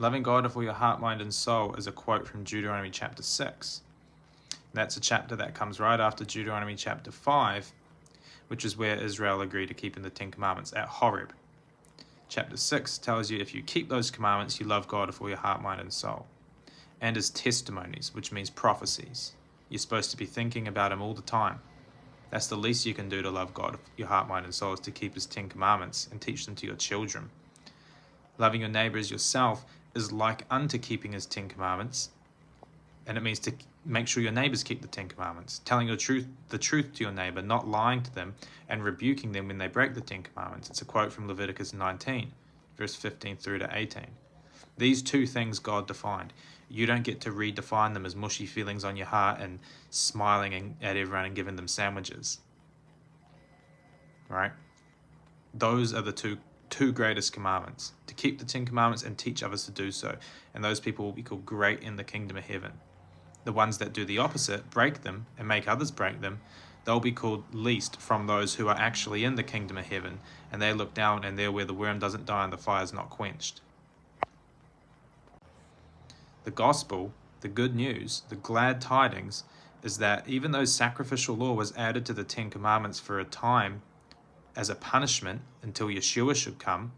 Loving God with all your heart, mind, and soul is a quote from Deuteronomy chapter 6. That's a chapter that comes right after Deuteronomy chapter 5, which is where Israel agreed to keeping the Ten Commandments at Horeb. Chapter 6 tells you if you keep those commandments, you love God with all your heart, mind, and soul. And his testimonies, which means prophecies. You're supposed to be thinking about him all the time. That's the least you can do to love God with your heart, mind, and soul, is to keep his Ten Commandments and teach them to your children. Loving your neighbor as yourself is like unto keeping his Ten Commandments, and it means to make sure your neighbors keep the Ten Commandments, telling the truth to your neighbor, not lying to them, and rebuking them when they break the Ten Commandments. It's a quote from Leviticus 19, verse 15 through to 18. These two things God defined. You don't get to redefine them as mushy feelings on your heart and smiling at everyone and giving them sandwiches. Right? Those are the two greatest commandments, to keep the Ten Commandments and teach others to do so, and those people will be called great in the kingdom of heaven. The ones that do the opposite, break them and make others break them, they'll be called least from those who are actually in the kingdom of heaven, and they look down and they're where the worm doesn't die and the fire's not quenched. The gospel, the good news, the glad tidings, is that even though sacrificial law was added to the Ten Commandments for a time as a punishment until Yeshua should come,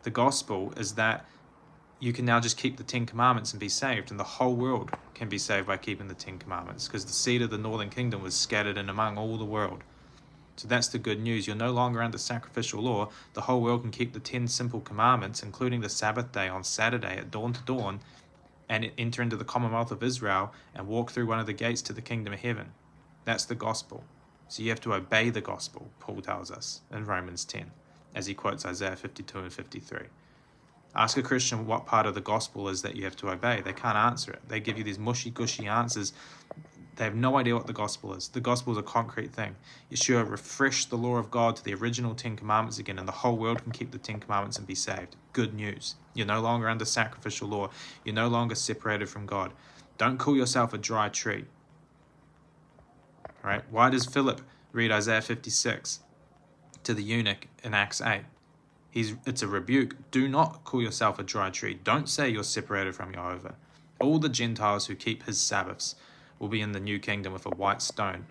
the gospel is that you can now just keep the Ten Commandments and be saved, and the whole world can be saved by keeping the Ten Commandments, because the seed of the northern kingdom was scattered in among all the world. So that's the good news. You're no longer under sacrificial law. The whole world can keep the 10 simple commandments, including the Sabbath day on Saturday at dawn to dawn, and enter into the Commonwealth of Israel and walk through one of the gates to the kingdom of heaven. That's the gospel. So you have to obey the gospel, Paul tells us in Romans 10, as he quotes Isaiah 52 and 53. Ask a Christian what part of the gospel is that you have to obey. They can't answer it. They give you these mushy-gushy answers. They have no idea what the gospel is. The gospel is a concrete thing. Yeshua refreshed the law of God to the original 10 Commandments again, and the whole world can keep the 10 Commandments and be saved. Good news. You're no longer under sacrificial law. You're no longer separated from God. Don't call yourself a dry tree. All right? Why does Philip read Isaiah 56 to the eunuch in Acts 8? It's a rebuke. Do not call yourself a dry tree. Don't say you're separated from Jehovah. All the Gentiles who keep his Sabbaths will be in the new kingdom with a white stone,